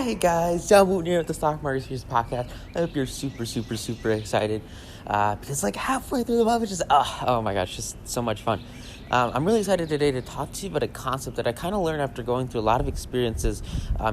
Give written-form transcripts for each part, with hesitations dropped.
Hey guys, John Wooten here at the Stock Market Futures Podcast. I hope you're super excited because like halfway through the month, it's just oh my gosh, just so much fun. I'm really excited today to talk to you about a concept that I kind of learned after going through a lot of experiences,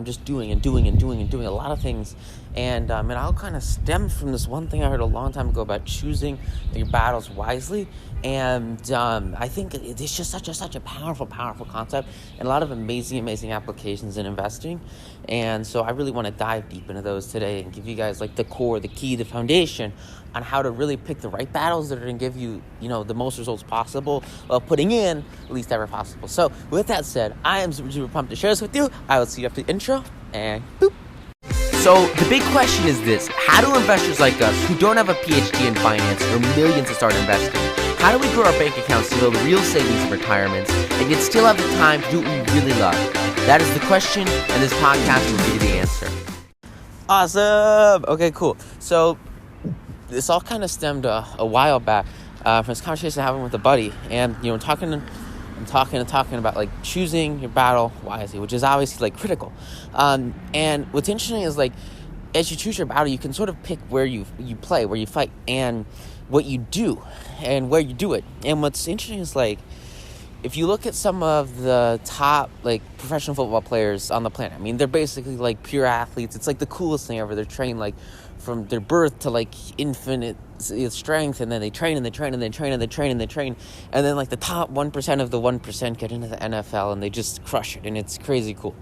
just doing a lot of things, and it all kind of stemmed from this one thing I heard a long time ago about choosing your battles wisely. And I think it's just such a powerful concept and a lot of amazing applications in investing. And so I really want to dive deep into those today and give you guys like the core, the key, the foundation on how to really pick the right battles that are going to give you, the most results possible while putting in the least ever possible. So with that said, I am super pumped to share this with you. I will see you after the intro and boop. So the big question is this: how do investors like us who don't have a PhD in finance or millions to start investing, how do we grow our bank accounts to build real savings in retirements and yet still have the time to do what we really love? That is the question, and this podcast will give you the answer. Awesome. Okay, cool. So this all kind of stemmed a while back from this conversation I was having with a buddy, and I'm talking about like choosing your battle wisely, which is obviously like critical. And what's interesting is like as you choose your battle, you can sort of pick where you play, where you fight, and what you do, and where you do it. And what's interesting is like if you look at some of the top like professional football players on the planet, I mean they're basically like pure athletes. It's like the coolest thing ever. They're trained like from their birth to like infinite strength, and then they train and they train and they train and they train and they train, and then like the top 1% of the 1% get into the NFL and they just crush it, and it's crazy cool.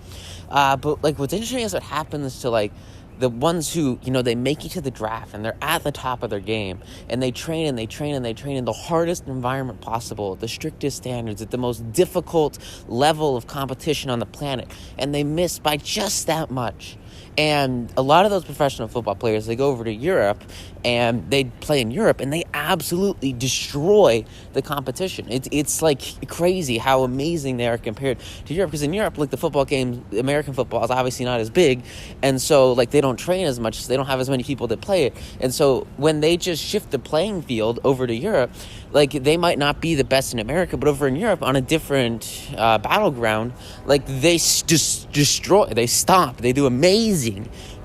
But like what's interesting is what happens to like the ones who, they make it to the draft and they're at the top of their game and they train and they train and they train in the hardest environment possible, the strictest standards, at the most difficult level of competition on the planet, and they miss by just that much. And a lot of those professional football players, they go over to Europe and they play in Europe and they absolutely destroy the competition. It's like crazy how amazing they are compared to Europe. Because in Europe, like the football game, American football is obviously not as big. And so like they don't train as much. They don't have as many people that play it. And so when they just shift the playing field over to Europe, like they might not be the best in America, but over in Europe on a different battleground, like they just destroy, they stomp, they do amazing.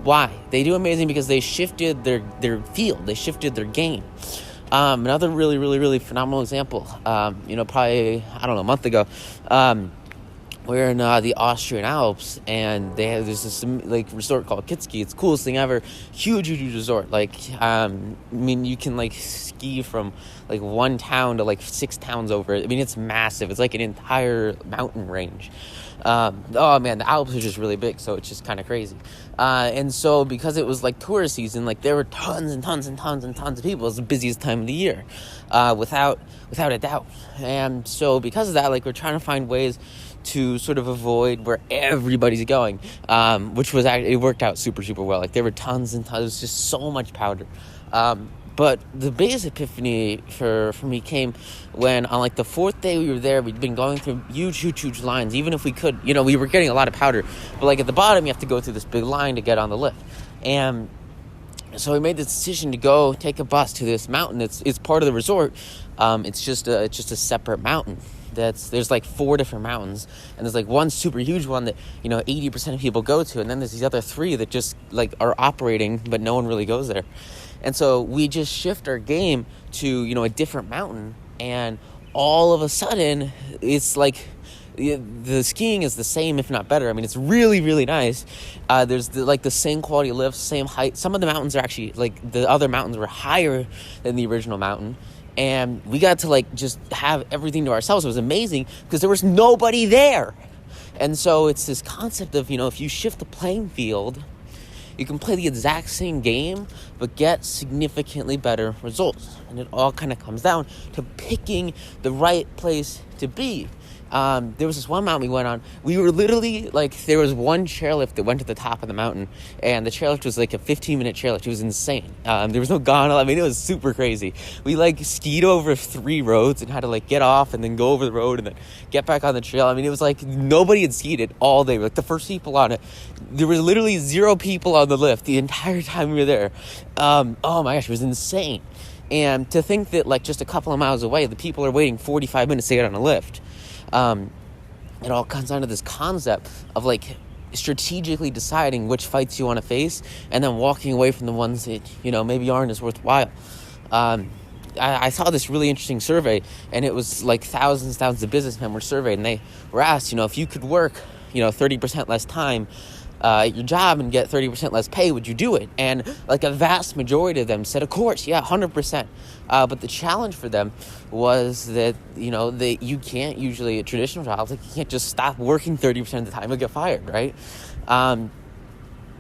Why? They do amazing because they shifted their field, they shifted their game. Another really phenomenal example, probably, a month ago, we're in the Austrian Alps, and there's this like resort called Kitski. It's the coolest thing ever. Huge resort. Like, you can like ski from like one town to like 6 towns over it. I mean, it's massive. It's like an entire mountain range. The Alps are just really big, so it's just kind of crazy. And so because it was like tourist season, like there were tons of people. It was the busiest time of the year, without a doubt. And so because of that, like we're trying to find ways to sort of avoid where everybody's going, which was actually, it worked out super well. Like there were tons and tons, it was just so much powder. But the biggest epiphany for me came when on like the 4th day we were there, we'd been going through huge lines. Even if we could, we were getting a lot of powder, but like at the bottom, you have to go through this big line to get on the lift. And so we made the decision to go take a bus to this mountain. It's part of the resort. It's just a separate mountain. There's like 4 different mountains, and there's like one super huge one that 80% of people go to, and then there's these other 3 that just like are operating, but no one really goes there. And so we just shift our game to a different mountain, and all of a sudden it's like the skiing is the same, if not better. I mean, it's really nice. There's the same quality of lift, same height. Some of the mountains are actually like the other mountains were higher than the original mountain. And we got to like just have everything to ourselves. It was amazing because there was nobody there. And so it's this concept of, if you shift the playing field, you can play the exact same game, but get significantly better results. And it all kind of comes down to picking the right place to be. There was this one mountain we went on. We were literally like, there was one chairlift that went to the top of the mountain, and the chairlift was like a 15-minute chairlift. It was insane. There was no gondola. I mean, it was super crazy. We like skied over 3 roads and had to like get off and then go over the road and then get back on the trail. I mean, it was like nobody had skied it all day. Like the first people on it, there were literally 0 people on the lift the entire time we were there. Oh my gosh, it was insane. And to think that like just a couple of miles away, the people are waiting 45 minutes to get on a lift. It all comes down to this concept of like strategically deciding which fights you want to face and then walking away from the ones that, maybe aren't as worthwhile. I saw this really interesting survey, and it was like thousands of businessmen were surveyed, and they were asked, if you could work, 30% less time your job and get 30% less pay, would you do it? And like a vast majority of them said, of course, yeah, 100%. But the challenge for them was that, that you can't usually, at traditional jobs, like you can't just stop working 30% of the time and get fired, right? And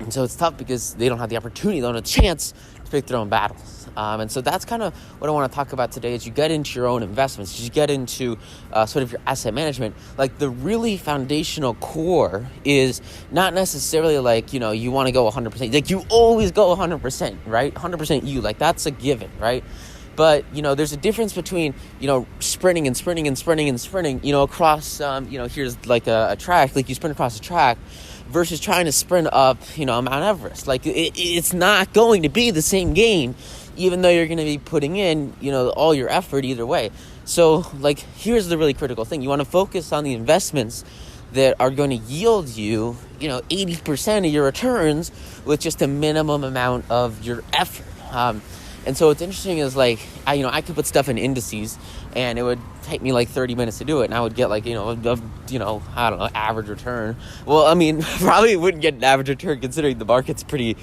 so it's tough because they don't have the opportunity, they don't have a chance to pick their own battles. And so that's kind of what I want to talk about today. As you get into your own investments, as you get into sort of your asset management, like the really foundational core is not necessarily like, you want to go 100%. Like you always go 100%, right? 100% you, like that's a given, right? But, there's a difference between, sprinting across, here's like a track, like you sprint across a track versus trying to sprint up, Mount Everest. Like it's not going to be the same game, even though you're going to be putting in, all your effort either way. So like, here's the really critical thing. You want to focus on the investments that are going to yield you, 80% of your returns with just a minimum amount of your effort. And so what's interesting is like, I could put stuff in indices and it would take me like 30 minutes to do it. And I would get like, I don't know, average return. Well, I mean, probably wouldn't get an average return considering the market's pretty,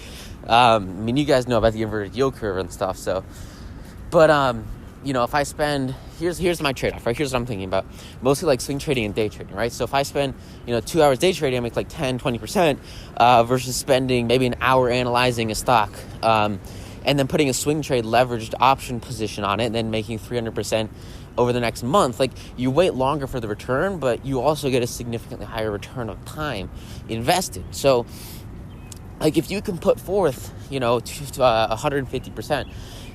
you guys know about the inverted yield curve and stuff. So, but, if I spend, here's my trade-off, right? Here's what I'm thinking about. Mostly like swing trading and day trading, right? So if I spend, 2 hours day trading, I make like 10, 20%, versus spending maybe an hour analyzing a stock, and then putting a swing trade leveraged option position on it and then making 300% over the next month. Like you wait longer for the return, but you also get a significantly higher return of time invested. So like if you can put forth, 150%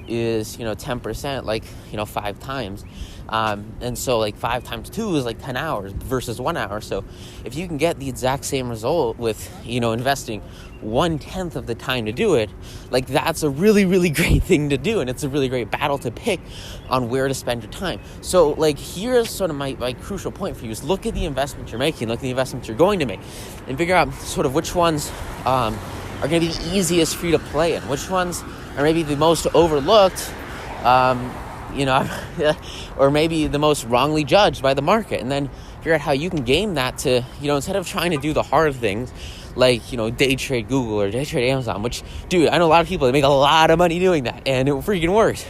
is, 10%, like, 5 times. And so like 5 times 2 is like 10 hours versus 1 hour. So if you can get the exact same result with, investing 1/10 of the time to do it, like that's a really, really great thing to do. And it's a really great battle to pick on where to spend your time. So like, here's sort of my crucial point for you is look at the investment you're making, look at the investments you're going to make and figure out sort of which ones, are going to be the easiest for you to play in, which ones are maybe the most overlooked, or maybe the most wrongly judged by the market, and then figure out how you can game that to, instead of trying to do the hard things like, day trade Google or day trade Amazon, which, dude, I know a lot of people that make a lot of money doing that, and it freaking works.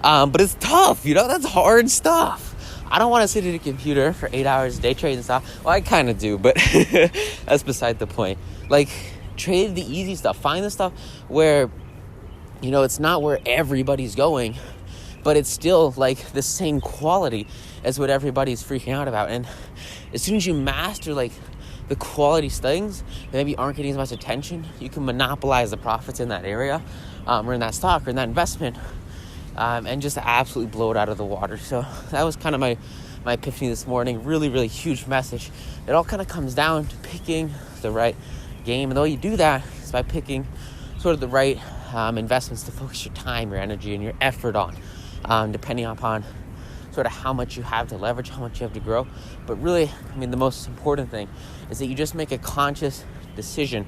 But it's tough, that's hard stuff. I don't want to sit at a computer for 8 hours day trade and stuff. Well, I kind of do, but that's beside the point. Like, trade the easy stuff. Find the stuff where, it's not where everybody's going, but it's still like the same quality as what everybody's freaking out about. And as soon as you master like the quality things that maybe aren't getting as much attention, you can monopolize the profits in that area, or in that stock or in that investment, and just absolutely blow it out of the water. So that was kind of my epiphany this morning. Really, really huge message. It all kind of comes down to picking the right game. And the way you do that is by picking sort of the right investments to focus your time, your energy, and your effort on, depending upon sort of how much you have to leverage, how much you have to grow. But really, the most important thing is that you just make a conscious decision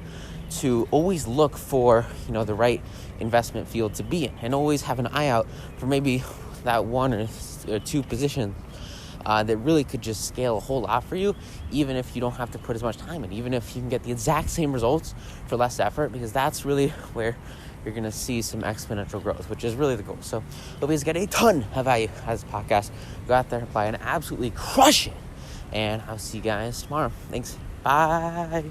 to always look for, the right investment field to be in, and always have an eye out for maybe that one or two positions that really could just scale a whole lot for you, even if you don't have to put as much time in, even if you can get the exact same results for less effort, because that's really where you're going to see some exponential growth, which is really the goal. So hope you guys get a ton of value out of this podcast. Go out there, apply, and absolutely crush it. And I'll see you guys tomorrow. Thanks. Bye.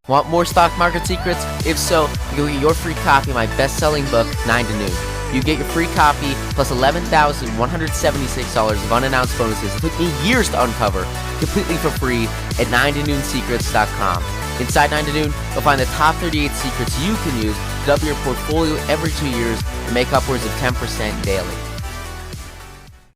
Want more stock market secrets? If so, you can get your free copy of my best-selling book, 9 to Noon. You get your free copy plus $11,176 of unannounced bonuses. It took me years to uncover, completely for free at 9tonoonsecrets.com. Inside 9 to Noon, you'll find the top 38 secrets you can use to double your portfolio every 2 years and make upwards of 10% daily.